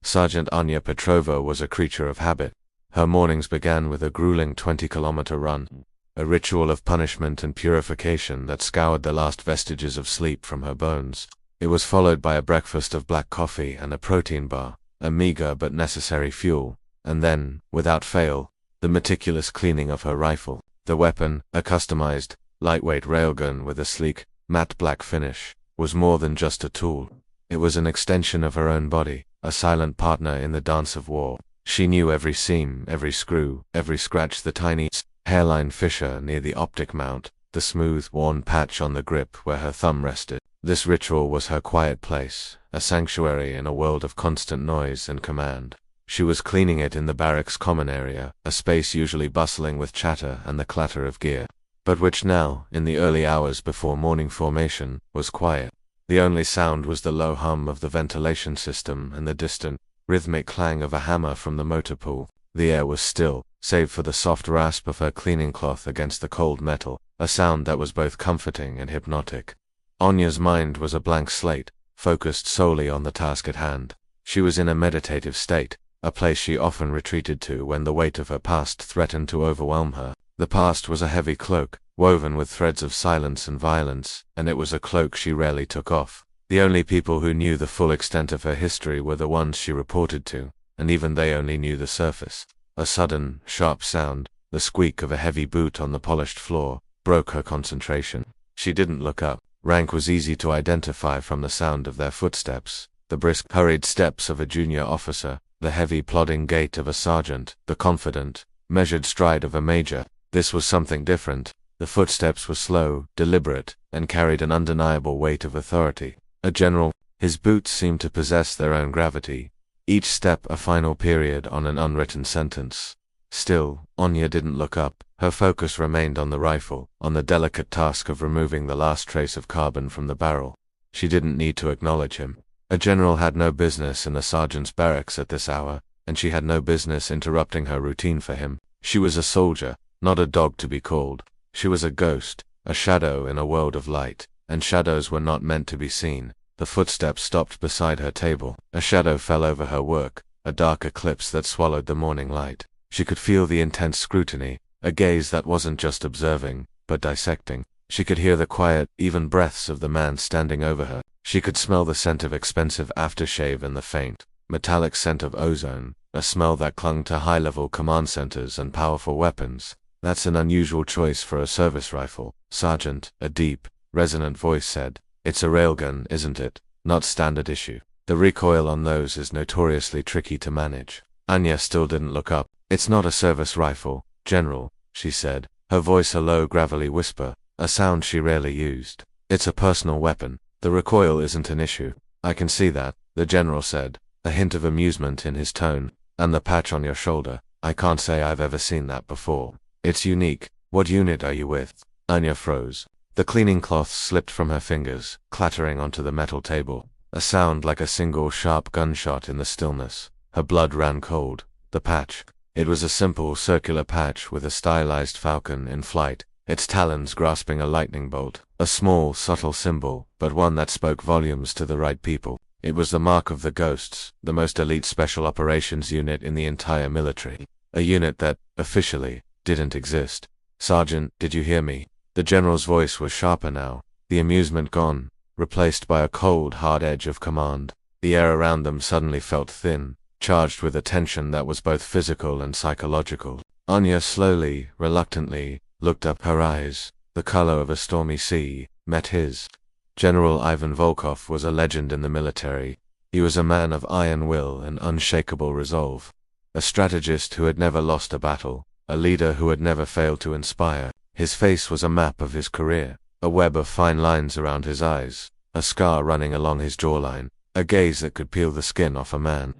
Sergeant Anya Petrova was a creature of habit. Her mornings began with a grueling 20-kilometer run, a ritual of punishment and purification that scoured the last vestiges of sleep from her bones. It was followed by a breakfast of black coffee and a protein bar, a meager but necessary fuel, and then, without fail, the meticulous cleaning of her rifle. The weapon, a customized, lightweight railgun with a sleek, matte black finish, was more than just a tool. It was an extension of her own body, a silent partner in the dance of war. She knew every seam, every screw, every scratch, the tiny hairline fissure near the optic mount, the smooth, worn patch on the grip where her thumb rested. This ritual was her quiet place, a sanctuary in a world of constant noise and command. She was cleaning it in the barracks common area, a space usually bustling with chatter and the clatter of gear, but which now, in the early hours before morning formation, was quiet. The only sound was the low hum of the ventilation system and the distant, rhythmic clang of a hammer from the motor pool. The air was still, save for the soft rasp of her cleaning cloth against the cold metal, a sound that was both comforting and hypnotic. Anya's mind was a blank slate, focused solely on the task at hand. She was in a meditative state, a place she often retreated to when the weight of her past threatened to overwhelm her. The past was a heavy cloak, woven with threads of silence and violence, and it was a cloak she rarely took off. The only people who knew the full extent of her history were the ones she reported to, and even they only knew the surface. A sudden, sharp sound, the squeak of a heavy boot on the polished floor, broke her concentration. She didn't look up. Rank was easy to identify from the sound of their footsteps, the brisk, hurried steps of a junior officer, the heavy, plodding gait of a sergeant, the confident, measured stride of a major. This was something different. The footsteps were slow, deliberate, and carried an undeniable weight of authority. A general, his boots seemed to possess their own gravity, each step a final period on an unwritten sentence. Still, Anya didn't look up. Her focus remained on the rifle, on the delicate task of removing the last trace of carbon from the barrel. She didn't need to acknowledge him. A general had no business in a sergeant's barracks at this hour, and she had no business interrupting her routine for him. She was a soldier, not a dog to be called. She was a ghost, a shadow in a world of light, and shadows were not meant to be seen. The footsteps stopped beside her table. A shadow fell over her work, a dark eclipse that swallowed the morning light. She could feel the intense scrutiny, a gaze that wasn't just observing, but dissecting. She could hear the quiet, even breaths of the man standing over her. She could smell the scent of expensive aftershave and the faint, metallic scent of ozone, a smell that clung to high-level command centers and powerful weapons. That's an unusual choice for a service rifle, Sergeant, a deep, resonant voice said. It's a railgun, isn't it? Not standard issue. The recoil on those is notoriously tricky to manage. Anya still didn't look up. It's not a service rifle, General, she said, her voice a low, gravelly whisper, a sound she rarely used. It's a personal weapon. The recoil isn't an issue. I can see that, the General said, a hint of amusement in his tone. And the patch on your shoulder, I can't say I've ever seen that before. It's unique. What unit are you with? Anya froze. The cleaning cloth slipped from her fingers, clattering onto the metal table. A sound like a single sharp gunshot in the stillness. Her blood ran cold. The patch. It was a simple circular patch with a stylized falcon in flight, its talons grasping a lightning bolt. A small, subtle symbol, but one that spoke volumes to the right people. It was the mark of the Ghosts, the most elite special operations unit in the entire military. A unit that, officially, didn't exist. Sergeant, did you hear me? The General's voice was sharper now, the amusement gone, replaced by a cold, hard edge of command. The air around them suddenly felt thin, charged with a tension that was both physical and psychological. Anya slowly, reluctantly, looked up. Her eyes, the color of a stormy sea, met his. General Ivan Volkov was a legend in the military. He was a man of iron will and unshakable resolve. A strategist who had never lost a battle, a leader who had never failed to inspire. His face was a map of his career, a web of fine lines around his eyes, a scar running along his jawline, a gaze that could peel the skin off a man.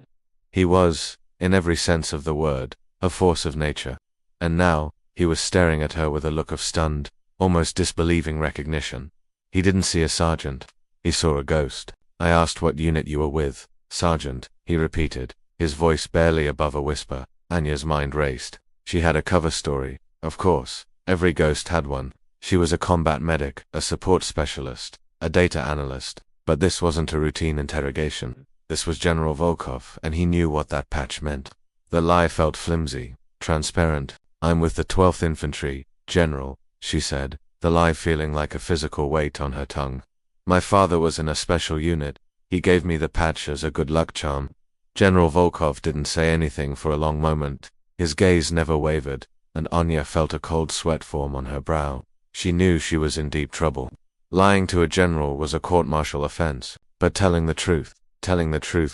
He was, in every sense of the word, a force of nature. And now, he was staring at her with a look of stunned, almost disbelieving recognition. He didn't see a sergeant. He saw a ghost. I asked what unit you were with, Sergeant, he repeated, his voice barely above a whisper. Anya's mind raced. She had a cover story, of course. Every ghost had one. She was a combat medic, a support specialist, a data analyst. But this wasn't a routine interrogation. This was General Volkov, and he knew what that patch meant. The lie felt flimsy, transparent. "I'm with the 12th Infantry, General," she said, the lie feeling like a physical weight on her tongue. "My father was in a special unit. He gave me the patch as a good luck charm." General Volkov didn't say anything for a long moment. His gaze never wavered, and Anya felt a cold sweat form on her brow. She knew she was in deep trouble. Lying to a general was a court-martial offense, but telling the truth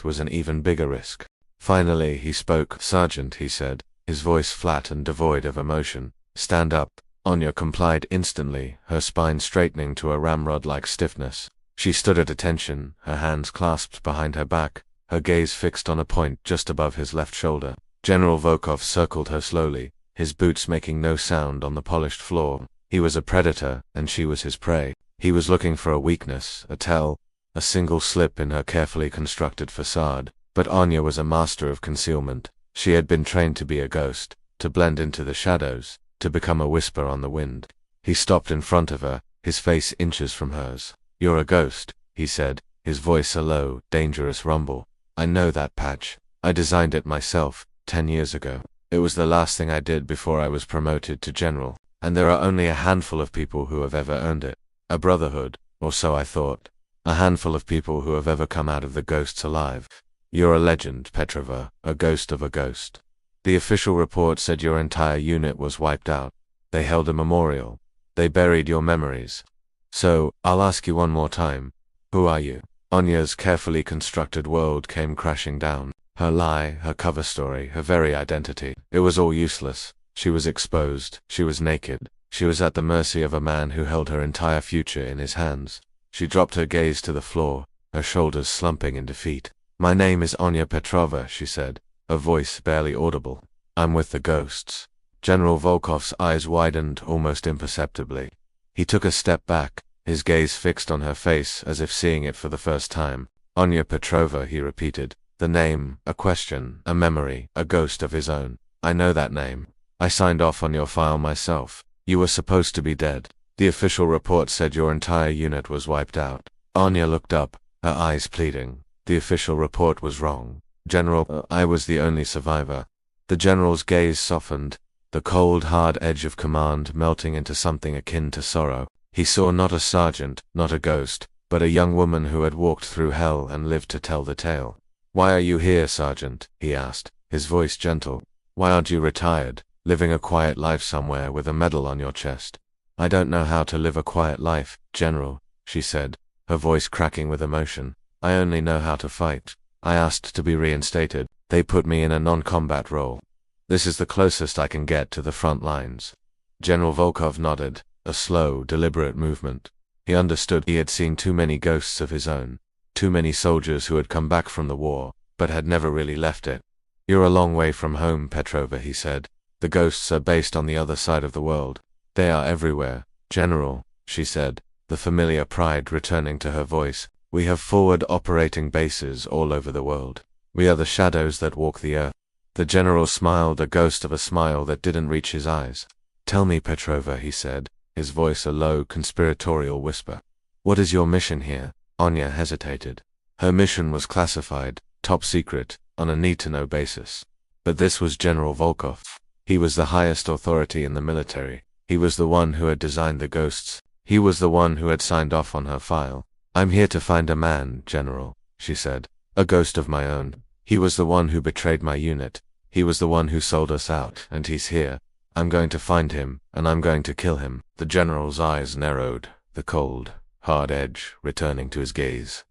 was an even bigger risk. Finally he spoke. "Sergeant," he said, his voice flat and devoid of emotion. "Stand up." Anya complied instantly, her spine straightening to a ramrod-like stiffness. She stood at attention, her hands clasped behind her back, her gaze fixed on a point just above his left shoulder. General Volkov circled her slowly, his boots making no sound on the polished floor. He was a predator, and she was his prey. He was looking for a weakness, a tell, a single slip in her carefully constructed facade. But Anya was a master of concealment. She had been trained to be a ghost, to blend into the shadows, to become a whisper on the wind. He stopped in front of her, his face inches from hers. "You're a ghost," he said, his voice a low, dangerous rumble. "I know that patch. I designed it myself, 10 years ago. It was the last thing I did before I was promoted to general, and there are only a handful of people who have ever earned it. A brotherhood, or so I thought. A handful of people who have ever come out of the ghosts alive. You're a legend, Petrova, a ghost of a ghost. The official report said your entire unit was wiped out. They held a memorial. They buried your memories. So, I'll ask you one more time. Who are you?" Anya's carefully constructed world came crashing down. Her lie, her cover story, her very identity. It was all useless. She was exposed. She was naked. She was at the mercy of a man who held her entire future in his hands. She dropped her gaze to the floor, her shoulders slumping in defeat. "My name is Anya Petrova," she said, a voice barely audible. "I'm with the ghosts." General Volkov's eyes widened almost imperceptibly. He took a step back, his gaze fixed on her face as if seeing it for the first time. "Anya Petrova," he repeated. The name, a question, a memory, a ghost of his own. "I know that name. I signed off on your file myself. You were supposed to be dead. The official report said your entire unit was wiped out." Anya looked up, her eyes pleading. "The official report was wrong. General, I was the only survivor." The general's gaze softened, the cold, hard edge of command melting into something akin to sorrow. He saw not a sergeant, not a ghost, but a young woman who had walked through hell and lived to tell the tale. "Why are you here, Sergeant?" he asked, his voice gentle. "Why aren't you retired, living a quiet life somewhere with a medal on your chest?" "I don't know how to live a quiet life, General," she said, her voice cracking with emotion. "I only know how to fight. I asked to be reinstated. They put me in a non-combat role. This is the closest I can get to the front lines." General Volkov nodded, a slow, deliberate movement. He understood he had seen too many ghosts of his own, too many soldiers who had come back from the war, but had never really left it. "You're a long way from home, Petrova," he said. "The ghosts are based on the other side of the world. They are everywhere." "General," she said, the familiar pride returning to her voice, "we have forward operating bases all over the world. We are the shadows that walk the earth." The general smiled, a ghost of a smile that didn't reach his eyes. "Tell me, Petrova," he said, his voice a low, conspiratorial whisper. "What is your mission here?" Anya hesitated. Her mission was classified, top secret, on a need-to-know basis. But this was General Volkov. He was the highest authority in the military. He was the one who had designed the ghosts. He was the one who had signed off on her file. "I'm here to find a man, General," she said. "A ghost of my own. He was the one who betrayed my unit. He was the one who sold us out, and he's here. I'm going to find him, and I'm going to kill him." The general's eyes narrowed, the cold, hard edge returning to his gaze.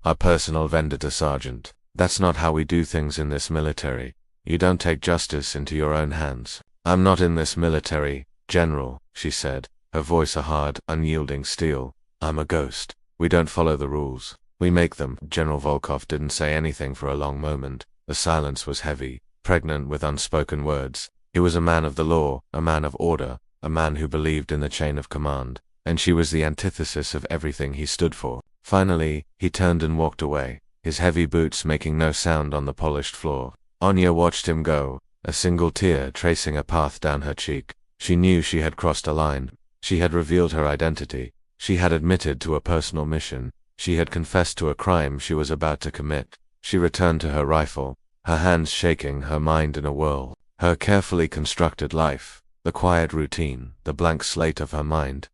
"A personal vendetta, Sergeant. That's not how we do things in this military. You don't take justice into your own hands." "I'm not in this military, General," she said, her voice a hard, unyielding steel. "I'm a ghost. We don't follow the rules. We make them." General Volkov didn't say anything for a long moment. The silence was heavy, pregnant with unspoken words. He was a man of the law, a man of order, a man who believed in the chain of command, and she was the antithesis of everything he stood for. Finally, he turned and walked away, his heavy boots making no sound on the polished floor. Anya watched him go, a single tear tracing a path down her cheek. She knew she had crossed a line. She had revealed her identity. She had admitted to a personal mission. She had confessed to a crime she was about to commit. She returned to her rifle, her hands shaking, her mind in a whirl. Her carefully constructed life, the quiet routine, the blank slate of her mind, ...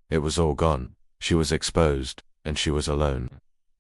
It was all gone. She was exposed, and she was alone.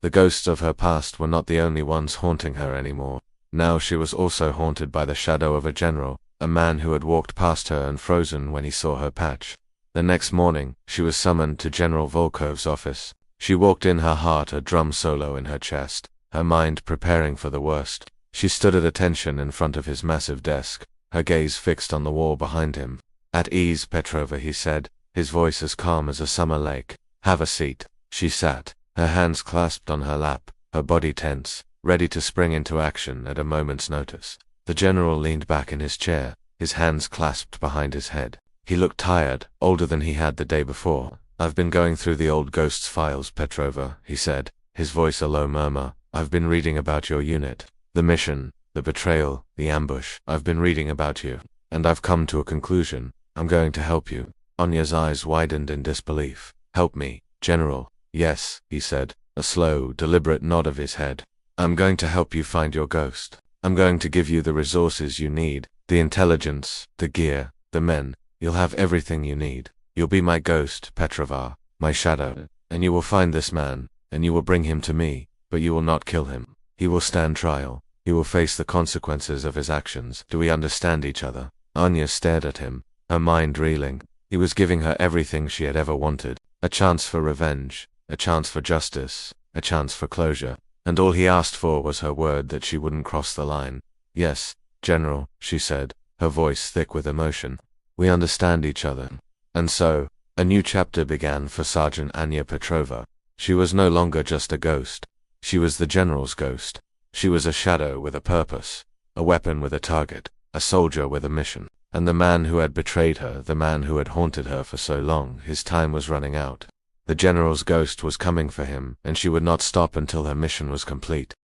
The ghosts of her past were not the only ones haunting her anymore. Now she was also haunted by the shadow of a general, a man who had walked past her and frozen when he saw her patch. The next morning, she was summoned to General Volkov's office. She walked in, her heart a drum solo in her chest, her mind preparing for the worst. She stood at attention in front of his massive desk, her gaze fixed on the wall behind him. "At ease, Petrova," he said, his voice as calm as a summer lake. "Have a seat." She sat, her hands clasped on her lap, her body tense, ready to spring into action at a moment's notice. The general leaned back in his chair, his hands clasped behind his head. He looked tired, older than he had the day before. "I've been going through the old ghosts' files, Petrova," he said, his voice a low murmur. "I've been reading about your unit. The mission, the betrayal, the ambush. I've been reading about you, and I've come to a conclusion. I'm going to help you." Anya's eyes widened in disbelief. "Help me, General?" "Yes," he said, a slow, deliberate nod of his head. "I'm going to help you find your ghost. I'm going to give you the resources you need, the intelligence, the gear, the men. You'll have everything you need. You'll be my ghost, Petrova, my shadow, and you will find this man, and you will bring him to me, but you will not kill him. He will stand trial. He will face the consequences of his actions. Do we understand each other?" Anya stared at him, her mind reeling. He was giving her everything she had ever wanted, a chance for revenge, a chance for justice, a chance for closure, and all he asked for was her word that she wouldn't cross the line. "Yes, General," she said, her voice thick with emotion. "We understand each other." And so, a new chapter began for Sergeant Anya Petrova. She was no longer just a ghost. She was the general's ghost. She was a shadow with a purpose, a weapon with a target, a soldier with a mission. And the man who had betrayed her, the man who had haunted her for so long, his time was running out. The general's ghost was coming for him, and she would not stop until her mission was complete.